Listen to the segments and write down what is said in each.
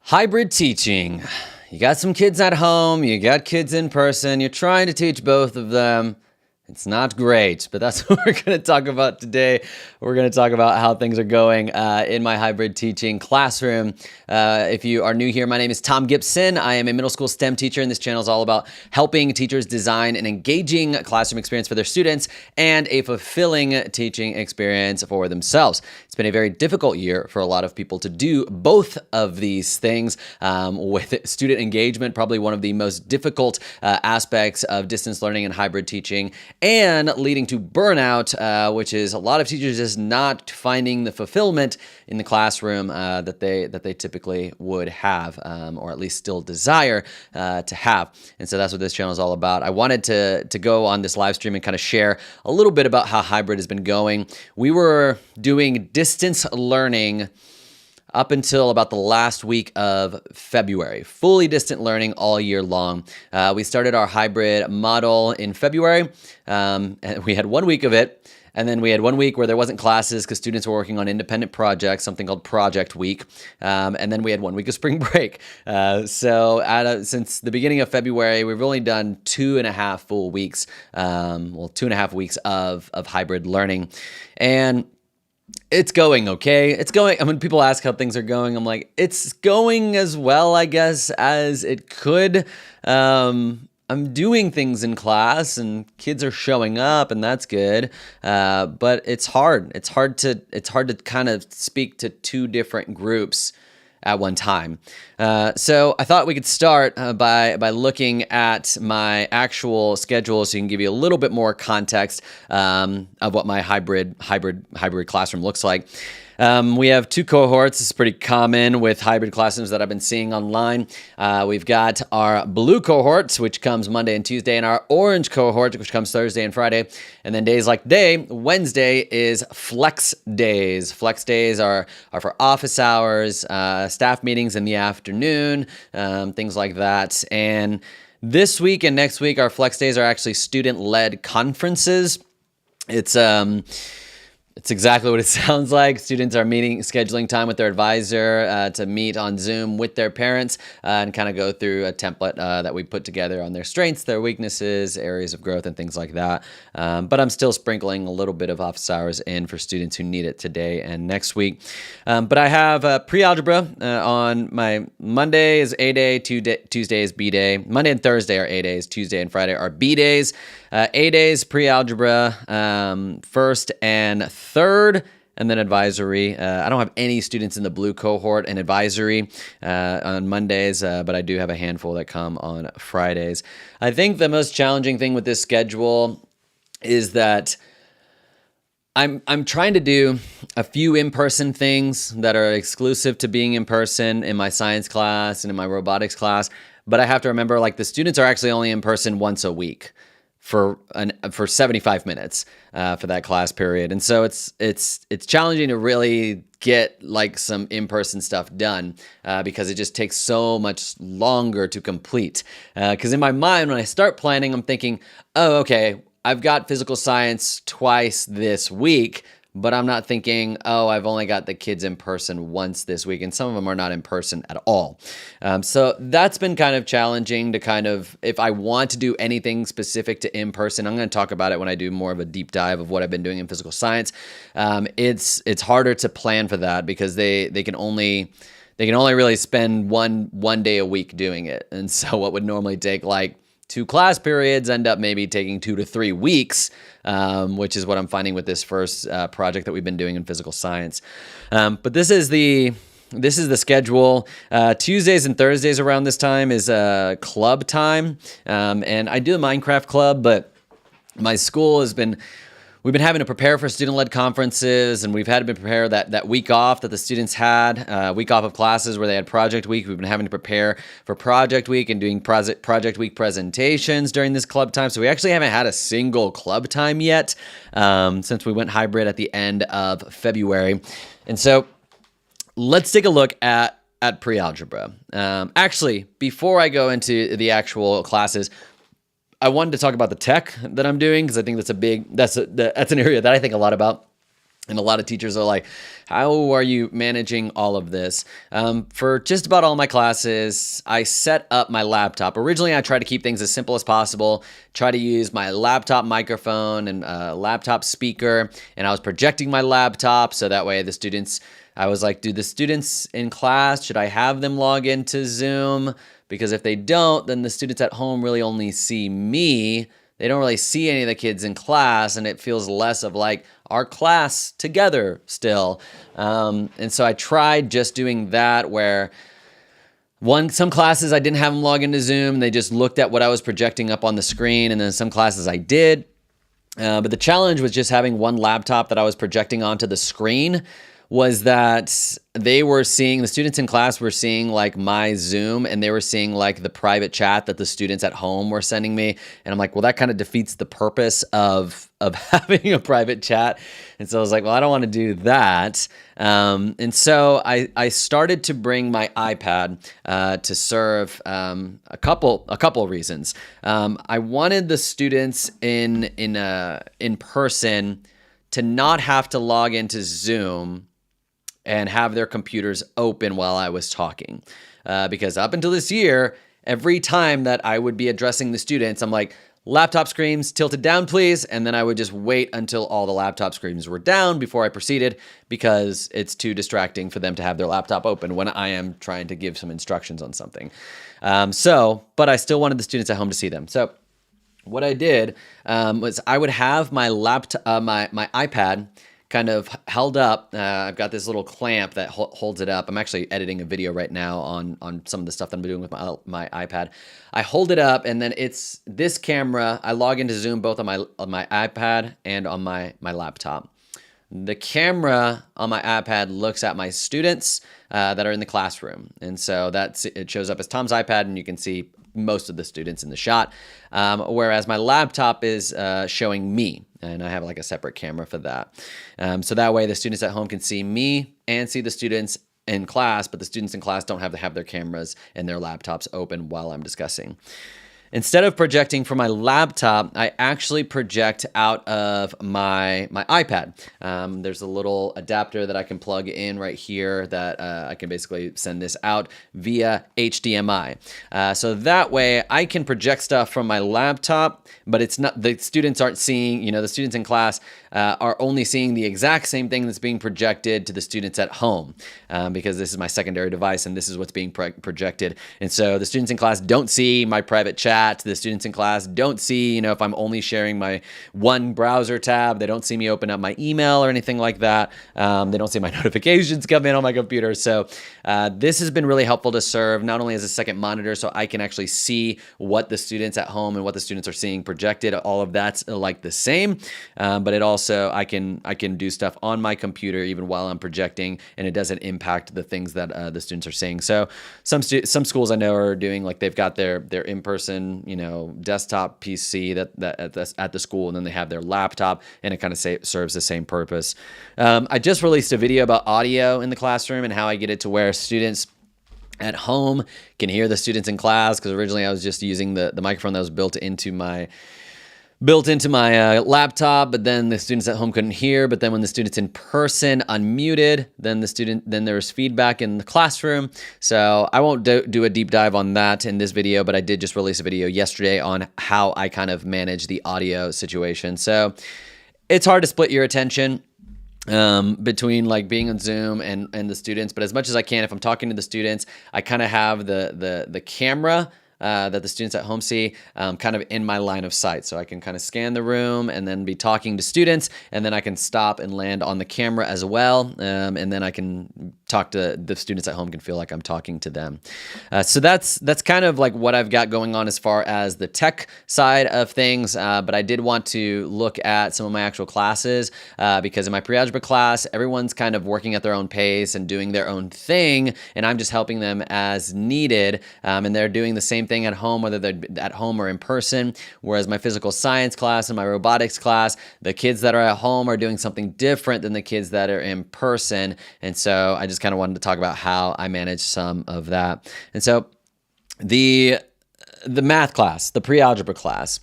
Hybrid teaching. You got some kids at home, you got kids in person, you're trying to teach both of them. It's not great, but that's what we're going to talk about today. We're going to talk about how things are going in my hybrid teaching classroom. If you are new here, my name is Tom Gibson. I am a middle school STEM teacher, and this channel is all about helping teachers design an engaging classroom experience for their students and a fulfilling teaching experience for themselves. It's been a very difficult year for a lot of people to do both of these things. With student engagement, probably one of the most difficult aspects of distance learning and hybrid teaching, and leading to burnout, which is a lot of teachers just not finding the fulfillment in the classroom that they typically would have, or at least still desire to have. And so that's what this channel is all about. I wanted to go on this live stream and kind of share a little bit about how hybrid has been going. We were doing distance learning up until about the last week of February, fully distant learning all year long. We started our hybrid model in February, and we had 1 week of it. And then we had 1 week where there wasn't classes because students were working on independent projects, something called Project Week. And then we had 1 week of spring break. Since the beginning of February, we've only done 2.5 full weeks, 2.5 weeks of hybrid learning. And it's going okay. It's going, when people ask how things are going, I'm like, it's going as well, I guess, as it could. I'm doing things in class and kids are showing up, and that's good. But it's hard. It's hard to kind of speak to two different groups at one time. So I thought we could start by looking at my actual schedule, so you can give you a little bit more context of what my hybrid classroom looks like. We have two cohorts. This is pretty common with hybrid classrooms that I've been seeing online. We've got our blue cohort, which comes Monday and Tuesday, and our orange cohort, which comes Thursday and Friday. And then days like today, Wednesday, is flex days. Flex days are for office hours, staff meetings in the afternoon, things like that. And this week and next week, our flex days are actually student-led conferences. It's exactly what it sounds like. Students are scheduling time with their advisor to meet on Zoom with their parents and kind of go through a template that we put together on their strengths, their weaknesses, areas of growth, and things like that. But I'm still sprinkling a little bit of office hours in for students who need it today and next week. But I have pre-algebra on my Monday is A day, Tuesday is B day. Monday and Thursday are A days, Tuesday and Friday are B days. A days, pre-algebra, first and third, and then advisory. I don't have any students in the blue cohort and advisory on Mondays, but I do have a handful that come on Fridays. I think the most challenging thing with this schedule is that I'm trying to do a few in-person things that are exclusive to being in person in my science class and in my robotics class, but I have to remember, like, the students are actually only in person once a week for 75 minutes for that class period. And so it's challenging to really get like some in-person stuff done because it just takes so much longer to complete. Because in my mind, when I start planning, I'm thinking, oh, okay, I've got physical science twice this week, but I'm not thinking, oh, I've only got the kids in person once this week, and some of them are not in person at all. So that's been kind of challenging to kind of, if I want to do anything specific to in person, I'm going to talk about it when I do more of a deep dive of what I've been doing in physical science. It's harder to plan for that because they can only really spend one day a week doing it. And so what would normally take like 2 class periods end up maybe taking 2 to 3 weeks, which is what I'm finding with this first project that we've been doing in physical science. But this is the schedule. Tuesdays and Thursdays around this time is club time, and I do the Minecraft club, but my school we've been having to prepare for student-led conferences, and we've had to prepare that week off that the students had, week off of classes where they had Project Week. We've been having to prepare for Project Week and doing Project Week presentations during this club time. So we actually haven't had a single club time yet since we went hybrid at the end of February. And so let's take a look at pre-algebra. Actually, before I go into the actual classes, I wanted to talk about the tech that I'm doing because I think that's an area that I think a lot about. And a lot of teachers are like, how are you managing all of this? For just about all my classes, I set up my laptop. Originally, I tried to keep things as simple as possible, try to use my laptop microphone and laptop speaker, and I was projecting my laptop so that way I was like, do the students in class, should I have them log into Zoom? Because if they don't, then the students at home really only see me. They don't really see any of the kids in class, and it feels less of like our class together still. And so I tried just doing that where some classes I didn't have them log into Zoom. They just looked at what I was projecting up on the screen, and then some classes I did. But the challenge was just having one laptop that I was projecting onto the screen was that the students in class were seeing like my Zoom, and they were seeing like the private chat that the students at home were sending me. And I'm like, well, that kind of defeats the purpose of having a private chat. And so I was like, well, I don't want to do that. And so I started to bring my iPad to serve a couple reasons. I wanted the students in person to not have to log into Zoom and have their computers open while I was talking. Because up until this year, every time that I would be addressing the students, I'm like, laptop screens tilted down, please. And then I would just wait until all the laptop screens were down before I proceeded, because it's too distracting for them to have their laptop open when I am trying to give some instructions on something. But I still wanted the students at home to see them. So what I did was I would have my laptop, my iPad kind of held up. I've got this little clamp that holds it up. I'm actually editing a video right now on some of the stuff that I'm doing with my iPad. I hold it up, and then it's this camera. I log into Zoom both on my iPad and on my laptop. The camera on my iPad looks at my students that are in the classroom. And so it shows up as Tom's iPad, and you can see most of the students in the shot. Whereas my laptop is showing me, and I have like a separate camera for that. So that way the students at home can see me and see the students in class, but the students in class don't have to have their cameras and their laptops open while I'm discussing. Instead of projecting from my laptop, I actually project out of my iPad. There's a little adapter that I can plug in right here that I can basically send this out via HDMI. So that way I can project stuff from my laptop, but it's not, the students aren't seeing, the students in class are only seeing the exact same thing that's being projected to the students at home, because this is my secondary device and this is what's being projected. And so the students in class don't see my private chat. The students in class don't see, if I'm only sharing my one browser tab. They don't see me open up my email or anything like that. They don't see my notifications come in on my computer. So this has been really helpful to serve not only as a second monitor, so I can actually see what the students at home and what the students are seeing projected. All of that's like the same, but it also I can do stuff on my computer even while I'm projecting, and it doesn't impact the things that the students are seeing. So some schools I know are doing, like, they've got their in-person desktop PC that at the school, and then they have their laptop, and it kind of serves the same purpose. I just released a video about audio in the classroom and how I get it to where students at home can hear the students in class, because originally I was just using the microphone that was built into my laptop, but then the students at home couldn't hear. But then when the students in person unmuted, then there was feedback in the classroom. So I won't do a deep dive on that in this video, but I did just release a video yesterday on how I kind of manage the audio situation. So it's hard to split your attention between like being on Zoom and the students, but as much as I can, if I'm talking to the students, I kind of have the camera that the students at home see kind of in my line of sight. So I can kind of scan the room and then be talking to students, and then I can stop and land on the camera as well. And then I can talk to the students at home, can feel like I'm talking to them. So that's kind of like what I've got going on as far as the tech side of things. But I did want to look at some of my actual classes because in my pre-algebra class, everyone's kind of working at their own pace and doing their own thing, and I'm just helping them as needed. And they're doing the same thing at home, whether they're at home or in person. Whereas my physical science class and my robotics class, the kids that are at home are doing something different than the kids that are in person. And so I just kind of wanted to talk about how I manage some of that. And so the math class, the pre-algebra class,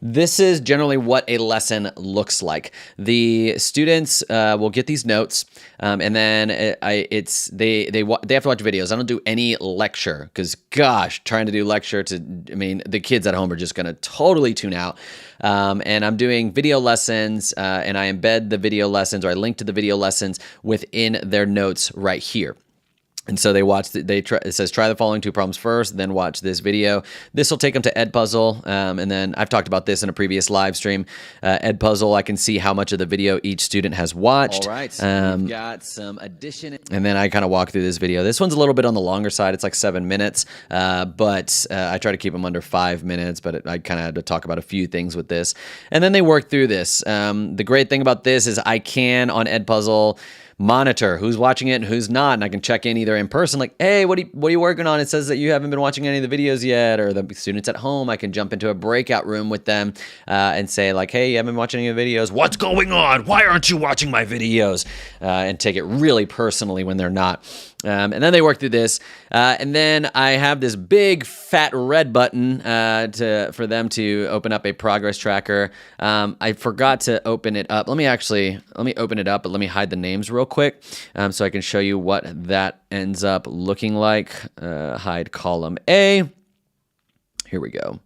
This is generally what a lesson looks like. The students will get these notes, and then they have to watch videos. I don't do any lecture because, gosh, trying to do lecture the kids at home are just going to totally tune out. And I'm doing video lessons, and I embed the video lessons, or I link to the video lessons within their notes right here. And so they watch. It says try the following 2 problems first, then watch this video. This will take them to Edpuzzle, and then I've talked about this in a previous live stream. Edpuzzle, I can see how much of the video each student has watched. All right, so we've got some addition. And then I kind of walk through this video. This one's a little bit on the longer side. It's like 7 minutes, but I try to keep them under 5 minutes. But I kind of had to talk about a few things with this, and then they work through this. The great thing about this is I can on Edpuzzle monitor who's watching it and who's not, and I can check in either in person, like, hey, what are you working on? It says that you haven't been watching any of the videos yet, or the students at home, I can jump into a breakout room with them and say like, hey, you haven't been watching any of the videos. What's going on? Why aren't you watching my videos? And take it really personally when they're not. And then they work through this, and then I have this big fat red button for them to open up a progress tracker. I forgot to open it up. Let me open it up, but let me hide the names real quick so I can show you what that ends up looking like. Hide column A. Here we go.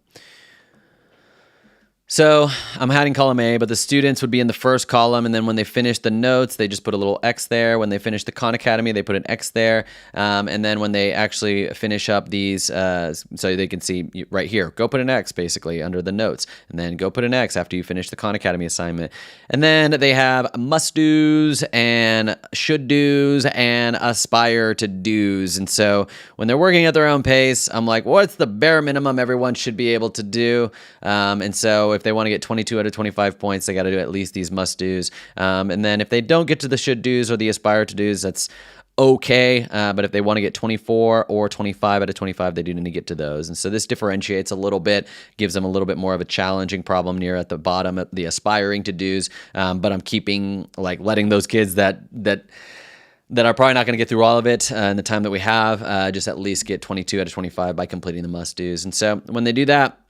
So I'm hiding column A, but the students would be in the first column, and then when they finish the notes, they just put a little X there. When they finish the Khan Academy, they put an X there. And then when they actually finish up these, so they can see right here, go put an X basically under the notes, and then go put an X after you finish the Khan Academy assignment. And then they have must-dos and should-dos and aspire-to-dos. And so when they're working at their own pace, I'm like, what's the bare minimum everyone should be able to do? And so if they want to get 22 out of 25 points, they got to do at least these must-dos. And then if they don't get to the should-dos or the aspire-to-dos, that's okay. But if they want to get 24 or 25 out of 25, they do need to get to those. And so this differentiates a little bit, gives them a little bit more of a challenging problem near at the bottom, at the aspiring to-dos. But I'm keeping, like, letting those kids that are probably not going to get through all of it in the time that we have, just at least get 22 out of 25 by completing the must-dos. And so when they do that,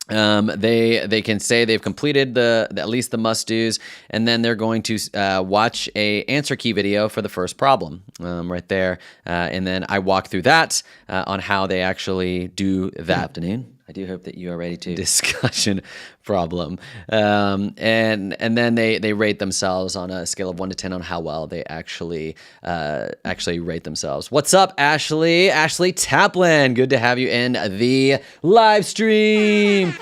they can say they've completed at least the must-dos, and then they're going to watch a answer key video for the first problem right there, and then I walk through that on how they actually do that. Afternoon. I do hope that you are ready to discussion problem, and then they rate themselves on a scale of 1 to 10 on how well they actually rate themselves. What's up, Ashley? Ashley Taplin, good to have you in the live stream.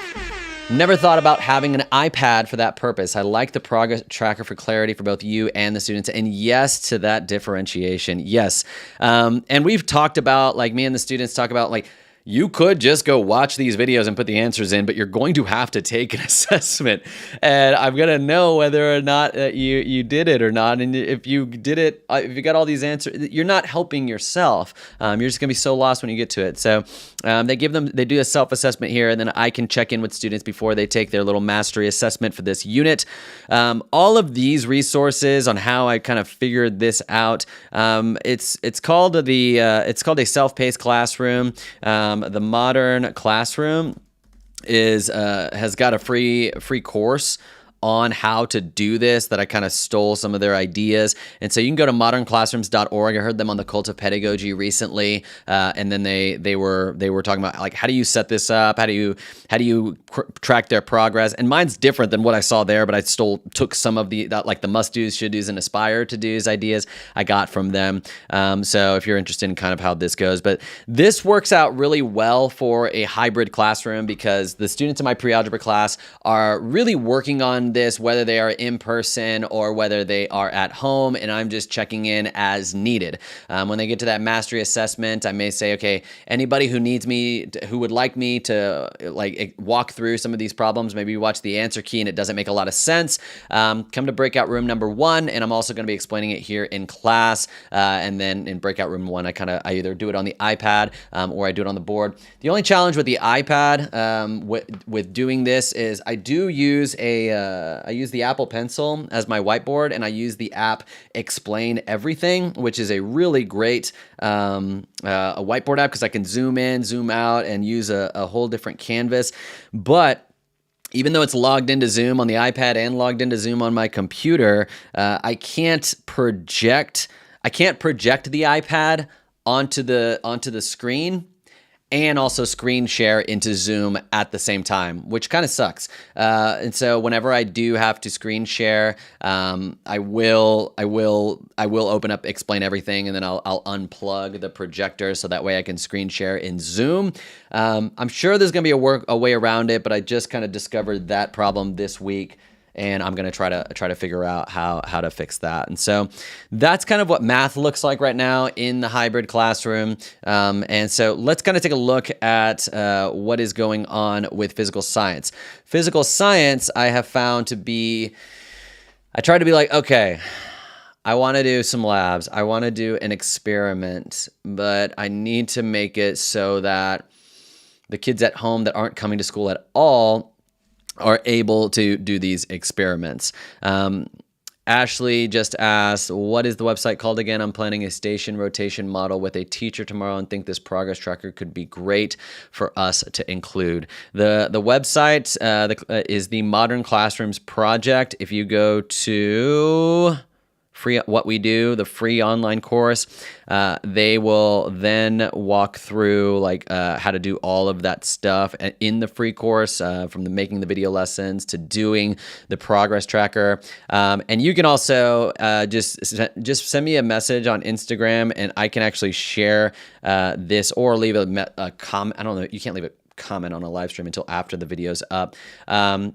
Never thought about having an iPad for that purpose. I like the progress tracker for clarity for both you and the students. And yes to that differentiation. Yes, and we've talked about, like, me and the students talk about, like, you could just go watch these videos and put the answers in, but you're going to have to take an assessment. And I'm going to know whether or not you did it or not. And if you did it, if you got all these answers, you're not helping yourself. You're just going to be so lost when you get to it. So they do a self-assessment here, and then I can check in with students before they take their little mastery assessment for this unit. All of these resources on how I kind of figured this out, it's called a self-paced classroom. The modern classroom has got a free course on how to do this that I kind of stole some of their ideas. And so you can go to modernclassrooms.org. I heard them on the Cult of Pedagogy recently, and then they were talking about, like, how do you set this up? How do you track their progress? And mine's different than what I saw there, but I took some of the must-dos, should-dos, and aspire-to-dos ideas I got from them. So if you're interested in kind of how this goes, but this works out really well for a hybrid classroom because the students in my pre-algebra class are really working on this, whether they are in person or whether they are at home, and I'm just checking in as needed. When they get to that mastery assessment, I may say, okay, anybody who would like me to walk through some of these problems, maybe you watch the answer key and it doesn't make a lot of sense, come to breakout room number 1, and I'm also going to be explaining it here in class, and then in breakout room 1, I either do it on the iPad or I do it on the board. The only challenge with the iPad with doing this is I do use I use the Apple Pencil as my whiteboard, and I use the app Explain Everything, which is a really great a whiteboard app because I can zoom in, zoom out, and use a whole different canvas. But even though it's logged into Zoom on the iPad and logged into Zoom on my computer, I can't project the iPad onto the screen and also screen share into Zoom at the same time, which kind of sucks. And so whenever I do have to screen share, I will open up Explain Everything, and then I'll unplug the projector so that way I can screen share in Zoom. I'm sure there's gonna be a way around it, but I just kind of discovered that problem this week, and I'm going to try to figure out how to fix that. And so that's kind of what math looks like right now in the hybrid classroom. And so let's kind of take a look at what is going on with physical science. Physical science, I have found to be, I try to be like, okay, I want to do some labs. I want to do an experiment, but I need to make it so that the kids at home that aren't coming to school at all are able to do these experiments. Ashley just asked, what is the website called again? I'm planning a station rotation model with a teacher tomorrow and think this progress tracker could be great for us to include. The website is the Modern Classrooms Project. If you go to What We Do, the free online course, they will then walk through how to do all of that stuff in the free course, from making the video lessons to doing the progress tracker. And you can also just send me a message on Instagram, and I can actually share this or leave a comment. I don't know. You can't leave it comment on a live stream until after the video's up.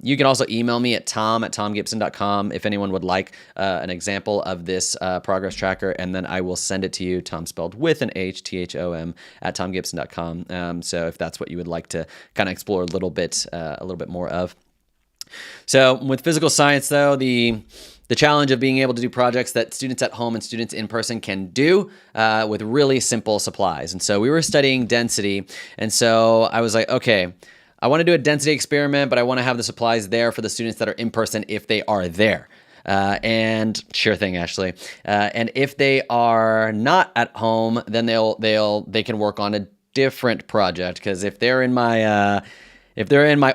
You can also email me at tom@tomgibson.com if anyone would like an example of this progress tracker, and then I will send it to you, Tom spelled with an H, THOM, at tomgibson.com. So if that's what you would like to kind of explore a little bit more of. So with physical science, though, the challenge of being able to do projects that students at home and students in person can do with really simple supplies. And so we were studying density. And so I was like, okay, I want to do a density experiment, but I want to have the supplies there for the students that are in person if they are there. And sure thing, Ashley. And if they are not at home, then they can work on a different project. Because if they're in my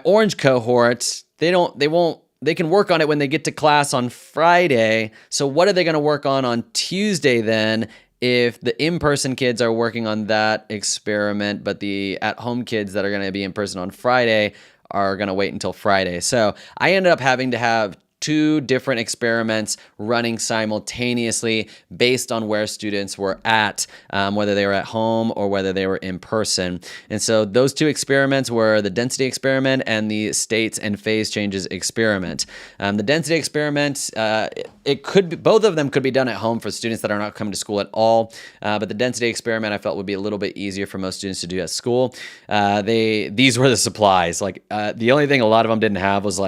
orange cohort, they can work on it when they get to class on Friday. So what are they going to work on Tuesday then if the in-person kids are working on that experiment, but the at-home kids that are going to be in person on Friday are going to wait until Friday? So I ended up having to have two different experiments running simultaneously based on where students were at, whether they were at home or whether they were in person. And so those two experiments were the density experiment and the states and phase changes experiment. The density experiment, both of them could be done at home for students that are not coming to school at all. But the density experiment I felt would be a little bit easier for most students to do at school. These were the supplies. The only thing a lot of them didn't have was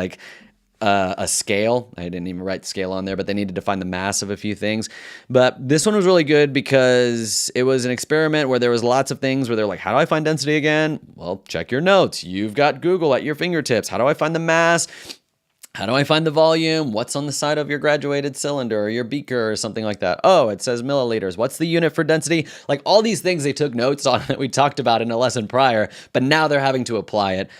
a scale. I didn't even write scale on there, but they needed to find the mass of a few things. But this one was really good because it was an experiment where there was lots of things where they're like, how do I find density again? Well, check your notes. You've got Google at your fingertips. How do I find the mass? How do I find the volume? What's on the side of your graduated cylinder or your beaker or something like that? Oh, it says milliliters. What's the unit for density? All these things they took notes on that we talked about in a lesson prior, but now they're having to apply it,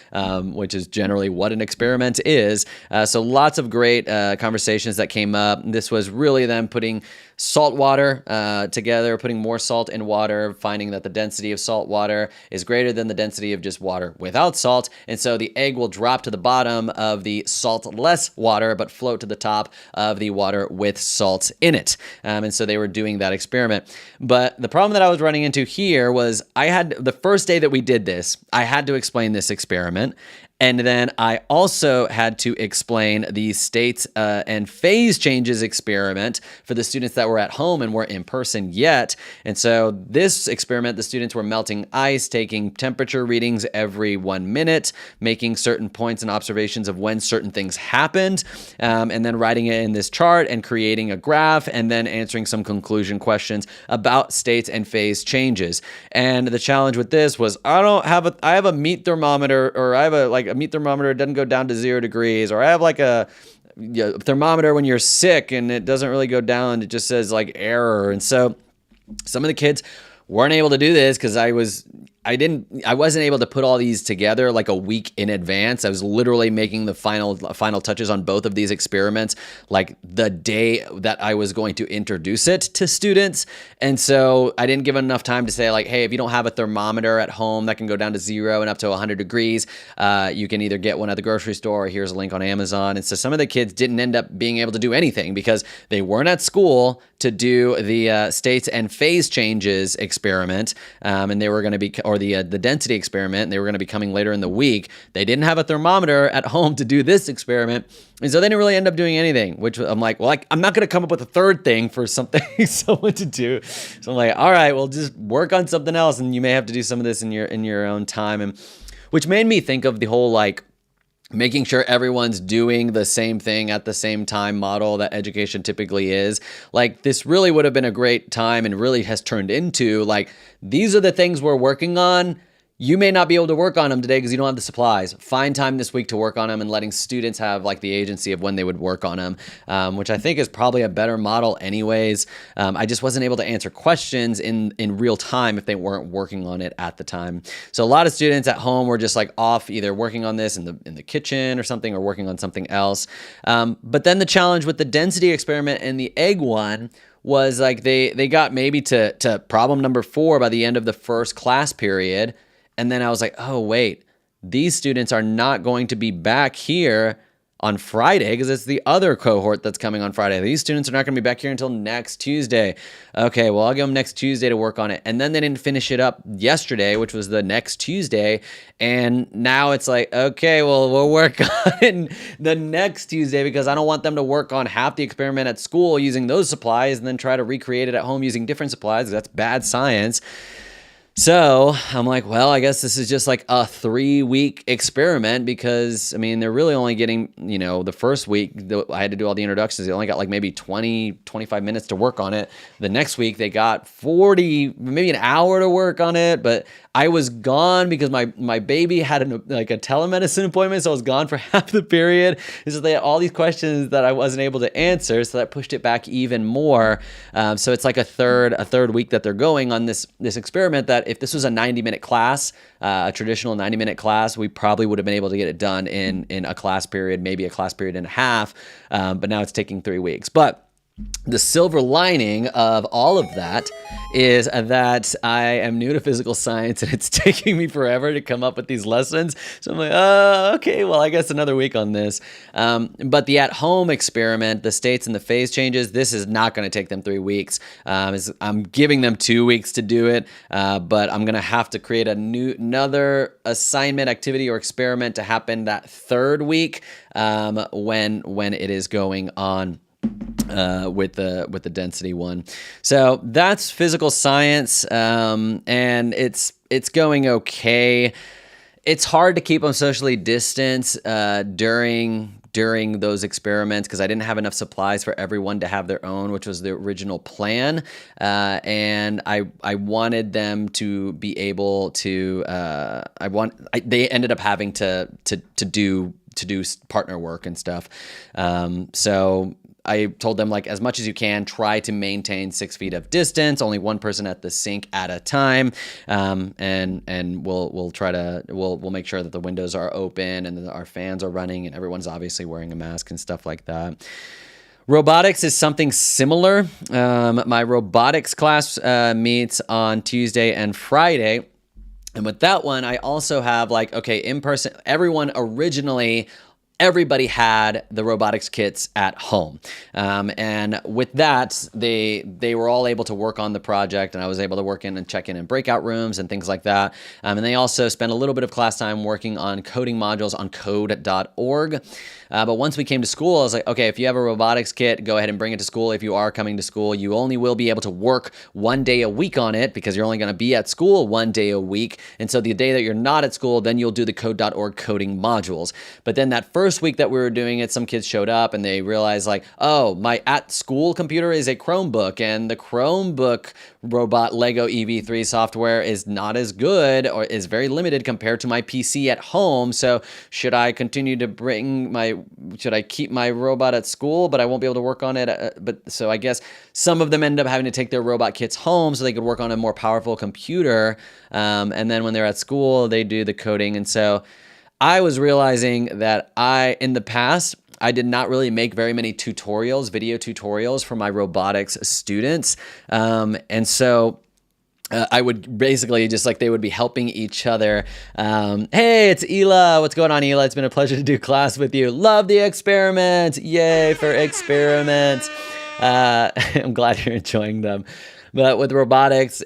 which is generally what an experiment is. So lots of great conversations that came up. This was really them putting salt water together, putting more salt in water, finding that the density of salt water is greater than the density of just water without salt. And so the egg will drop to the bottom of the salt-less water, but float to the top of the water with salt in it. And so they were doing that experiment. But the problem that I was running into here was the first day that we did this, I had to explain this experiment. And then I also had to explain the states and phase changes experiment for the students that were at home and weren't in person yet. And so this experiment, the students were melting ice, taking temperature readings every 1 minute, making certain points and observations of when certain things happened, and then writing it in this chart and creating a graph and then answering some conclusion questions about states and phase changes. And the challenge with this was I have a meat thermometer, or I have a meat thermometer, it doesn't go down to 0 degrees, or I have a thermometer when you're sick and it doesn't really go down, it just says error. And so some of the kids weren't able to do this because I was I wasn't able to put all these together like a week in advance. I was literally making the final touches on both of these experiments like the day that I was going to introduce it to students. And so I didn't give enough time to say like, hey, if you don't have a thermometer at home that can go down to 0 and up to 100 degrees, you can either get one at the grocery store or here's a link on Amazon. And so some of the kids didn't end up being able to do anything because they weren't at school to do the states and phase changes experiment, and they were going to be, or the density experiment, and they were going to be coming later in the week. They didn't have a thermometer at home to do this experiment, and so they didn't really end up doing anything. Which I'm like, well, I'm not going to come up with a third thing for something someone to do. So I'm like, all right, well, just work on something else, and you may have to do some of this in your own time, and which made me think of the whole like making sure everyone's doing the same thing at the same time model that education typically is. Like, this really would have been a great time and really has turned into like, these are the things we're working on. You may not be able to work on them today because you don't have the supplies. Find time this week to work on them, and letting students have like the agency of when they would work on them, which I think is probably a better model anyways. I just wasn't able to answer questions in real time if they weren't working on it at the time. So a lot of students at home were just like off either working on this in the kitchen or something, or working on something else. But then the challenge with the density experiment and the egg one was like they got maybe to problem number 4 by the end of the first class period. And then I was like, oh, wait, these students are not going to be back here on Friday because it's the other cohort that's coming on Friday. These students are not going to be back here until next Tuesday. Okay, well, I'll give them next Tuesday to work on it. And then they didn't finish it up yesterday, which was the next Tuesday. And now it's like, okay, well, we'll work on it the next Tuesday because I don't want them to work on half the experiment at school using those supplies and then try to recreate it at home using different supplies. That's bad science. So I'm like, well, I guess this is just like a 3-week experiment because, I mean, they're really only getting, the first week, I had to do all the introductions. They only got like maybe 20, 25 minutes to work on it. The next week, they got 40, maybe an hour to work on it. But I was gone because my baby had a telemedicine appointment, so I was gone for half the period. So they had all these questions that I wasn't able to answer, so that pushed it back even more. So it's like a third week that they're going on this experiment that if this was a 90-minute class, a traditional 90-minute class, we probably would have been able to get it done in a class period, maybe a class period and a half. But now it's taking 3 weeks. But the silver lining of all of that is that I am new to physical science and it's taking me forever to come up with these lessons. So I'm like, okay, well, I guess another week on this. But the at-home experiment, the states and the phase changes, this is not going to take them 3 weeks. I'm giving them 2 weeks to do it, but I'm going to have to create another assignment, activity, or experiment to happen that 3rd week when it is going on. With the density one. So that's physical science, and it's going okay. It's hard to keep them socially distanced during those experiments because I didn't have enough supplies for everyone to have their own, which was the original plan. And I wanted them to be able to. They ended up having to do partner work and stuff. So I told them, like, as much as you can, try to maintain 6 feet of distance, only one person at the sink at a time. And we'll make sure that the windows are open and that our fans are running and everyone's obviously wearing a mask and stuff like that. Robotics is something similar. My robotics class meets on Tuesday and Friday. And with that one, I also have in person, everybody had the robotics kits at home. And with that, they were all able to work on the project, and I was able to work in and check in breakout rooms and things like that. And they also spent a little bit of class time working on coding modules on code.org. But once we came to school, I was like, okay, if you have a robotics kit, go ahead and bring it to school. If you are coming to school, you only will be able to work 1 day a week on it because you're only going to be at school 1 day a week. And so the day that you're not at school, then you'll do the code.org coding modules. But then that first first week that we were doing it, some kids showed up and they realized like, oh, my at school computer is a Chromebook, and the Chromebook robot Lego EV3 software is not as good, or is very limited compared to my PC at home. So should I continue to should I keep my robot at school, but I won't be able to work on it? So I guess some of them end up having to take their robot kits home so they could work on a more powerful computer. And then when they're at school, they do the coding. And so I was realizing that in the past, I did not really make very many tutorials, video tutorials for my robotics students. And so I would basically just like, they would be helping each other. Hey, it's Ela. What's going on, Ela? It's been a pleasure to do class with you. Love the experiments. Yay for experiments. I'm glad you're enjoying them. But with robotics,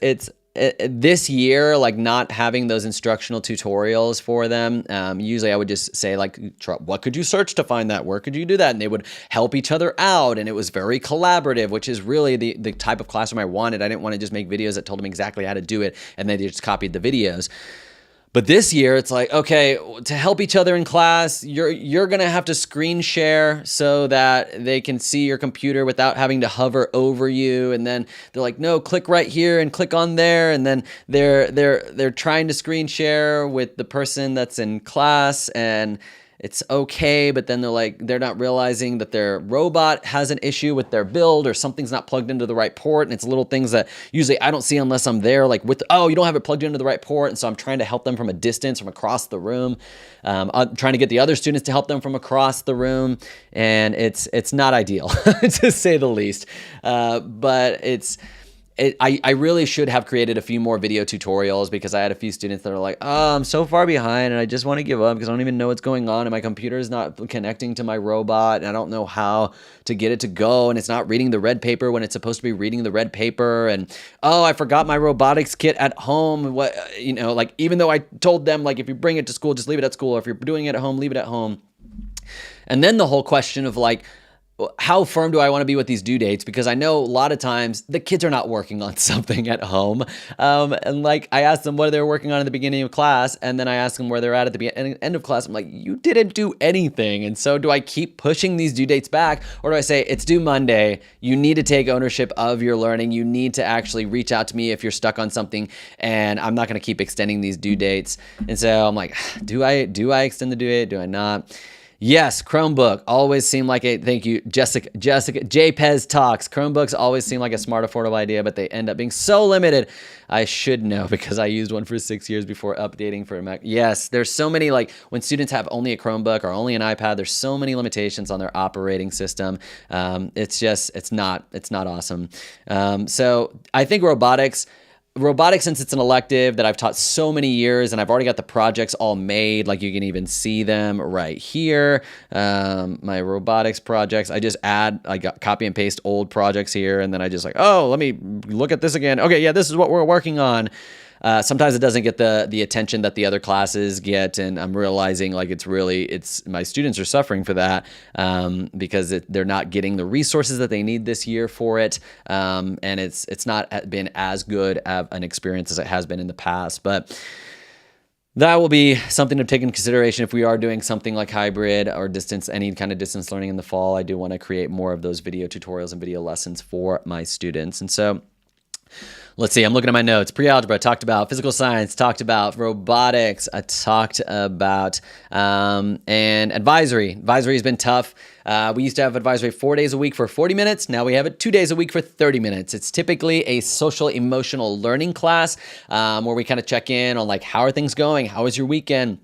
this year, like not having those instructional tutorials for them, usually I would just say like, what could you search to find that? Where could you do that? And they would help each other out. And it was very collaborative, which is really the type of classroom I wanted. I didn't want to just make videos that told them exactly how to do it, and then they just copied the videos. But this year, it's like, okay, to help each other in class, you're going to have to screen share so that they can see your computer without having to hover over you. And then they're like, no, click right here and click on there. And then they're trying to screen share with the person that's in class, and it's okay, but then they're not realizing that their robot has an issue with their build, or something's not plugged into the right port. And it's little things that usually I don't see unless I'm there, like you don't have it plugged into the right port. And so I'm trying to help them from a distance, from across the room. I'm trying to get the other students to help them from across the room. And it's not ideal, to say the least. But I really should have created a few more video tutorials, because I had a few students that are like, oh, I'm so far behind and I just want to give up because I don't even know what's going on, and my computer is not connecting to my robot, and I don't know how to get it to go, and it's not reading the red paper when it's supposed to be reading the red paper, and oh, I forgot my robotics kit at home. Like, even though I told them, like, if you bring it to school, just leave it at school, or if you're doing it at home, leave it at home. And then the whole question of like, how firm do I want to be with these due dates? Because I know a lot of times the kids are not working on something at home. And like, I asked them what they were working on in the beginning of class, and then I asked them where they're at the end of class. I'm like, you didn't do anything. And so do I keep pushing these due dates back, or do I say, it's due Monday, you need to take ownership of your learning, you need to actually reach out to me if you're stuck on something, and I'm not going to keep extending these due dates. And so I'm like, do I extend the due date? Do I not? Yes, Chromebook always seemed like thank you, Jessica, JPEZ talks. Chromebooks always seem like a smart, affordable idea, but they end up being so limited. I should know, because I used one for 6 years before updating for a Mac. Yes, there's so many, like when students have only a Chromebook or only an iPad, there's so many limitations on their operating system. It's not awesome. So I think robotics, since it's an elective that I've taught so many years, and I've already got the projects all made, like you can even see them right here. My robotics projects, I got copy and paste old projects here, and then I just like, oh, let me look at this again. Okay, yeah, this is what we're working on. Sometimes it doesn't get the attention that the other classes get, and I'm realizing like it's my students are suffering for that, because they're not getting the resources that they need this year for it, and it's not been as good of an experience as it has been in the past. But that will be something to take into consideration if we are doing something like hybrid or any kind of distance learning in the fall. I do want to create more of those video tutorials and video lessons for my students. And so let's see, I'm looking at my notes. Pre-algebra, talked about physical science, talked about robotics, I talked about, and advisory. Advisory has been tough. We used to have advisory 4 days a week for 40 minutes. Now we have it 2 days a week for 30 minutes. It's typically a social emotional learning class, where we kind of check in on like, how are things going? How was your weekend?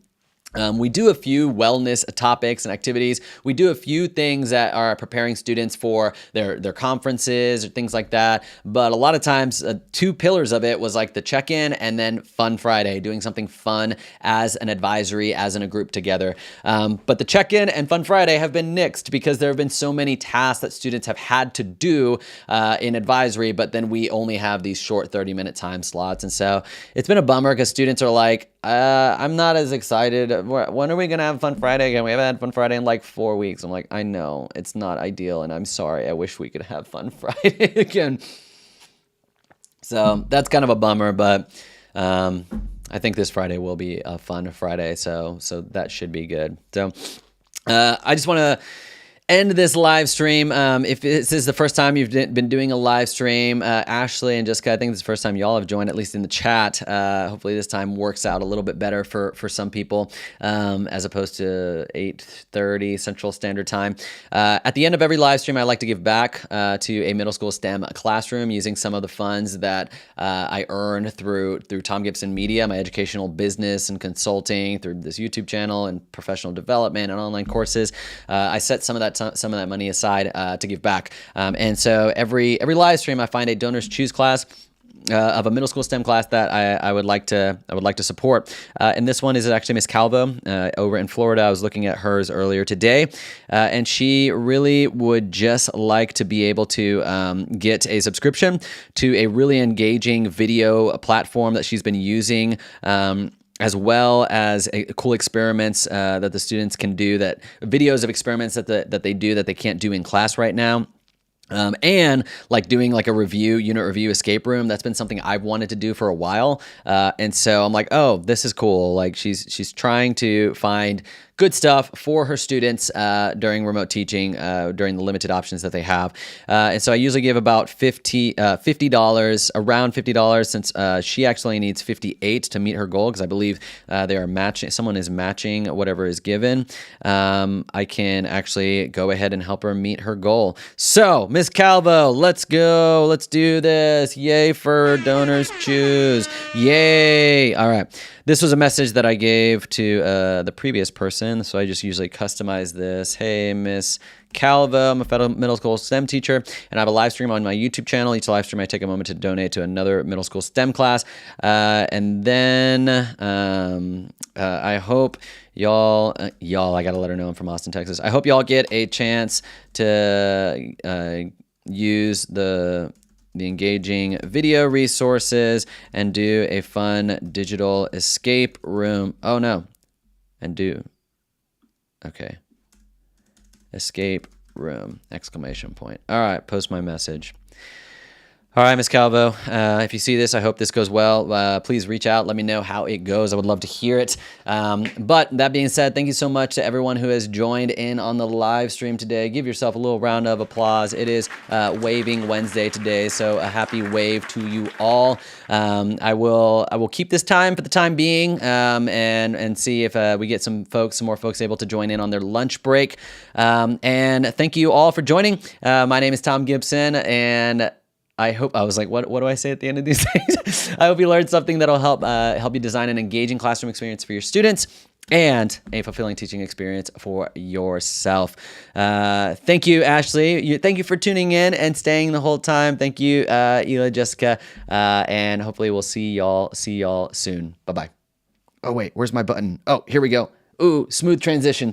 We do a few wellness topics and activities. We do a few things that are preparing students for their conferences or things like that. But a lot of times, two pillars of it was like the check-in and then Fun Friday, doing something fun as an advisory, as in a group together. But the check-in and Fun Friday have been nixed because there have been so many tasks that students have had to do in advisory, but then we only have these short 30-minute time slots. And so it's been a bummer because students are like, I'm not as excited. When are we going to have Fun Friday again? We haven't had Fun Friday in like 4 weeks. I'm like, I know it's not ideal, and I'm sorry. I wish we could have Fun Friday again. So that's kind of a bummer, but I think this Friday will be a fun Friday. So that should be good. So I just want to end this live stream. If this is the first time you've been doing a live stream, Ashley and Jessica, I think this is the first time y'all have joined, at least in the chat. Hopefully this time works out a little bit better for some people, as opposed to 8:30 Central Standard Time. At the end of every live stream, I like to give back to a middle school STEM classroom using some of the funds that I earn through Tom Gibson Media, my educational business and consulting, through this YouTube channel and professional development and online courses. I set some of that money aside to give back. And so every live stream, I find a donors choose class of a middle school STEM class that I would like to support. And this one is actually Miss Calvo over in Florida. I was looking at hers earlier today, and she really would just like to be able to get a subscription to a really engaging video platform that she's been using. As well as cool experiments that the students can do, that videos of experiments that they do that they can't do in class right now. And like doing like a unit review escape room. That's been something I've wanted to do for a while. And so I'm like, oh, this is cool. Like she's trying to find good stuff for her students during remote teaching, during the limited options that they have. And so I usually give about $50, around $50, since she actually needs 58 to meet her goal, because I believe they are matching. Someone is matching whatever is given. I can actually go ahead and help her meet her goal. So Miss Calvo, let's go. Let's do this. Yay for donors choose. Yay. All right. This was a message that I gave to the previous person, so I just usually customize this. Hey, Miss Calvo, I'm a federal middle school STEM teacher, and I have a live stream on my YouTube channel. Each live stream, I take a moment to donate to another middle school STEM class. And then I hope y'all, I got to let her know I'm from Austin, Texas. I hope y'all get a chance to use the engaging video resources and do a fun digital escape room. Oh no. Okay. Escape room, exclamation point. All right, post my message. All right, Ms. Calvo, if you see this, I hope this goes well. Please reach out. Let me know how it goes. I would love to hear it. But that being said, thank you so much to everyone who has joined in on the live stream today. Give yourself a little round of applause. It is Waving Wednesday today, so a happy wave to you all. I will keep this time for the time being, and see if we get some more folks able to join in on their lunch break. And thank you all for joining. My name is Tom Gibson, and I hope, I was like, what do I say at the end of these things? I hope you learned something that'll help you design an engaging classroom experience for your students and a fulfilling teaching experience for yourself. Thank you, Ashley. Thank you for tuning in and staying the whole time. Thank you, Ela, Jessica, and hopefully we'll see y'all soon. Bye-bye. Oh, wait, where's my button? Oh, here we go. Ooh, smooth transition.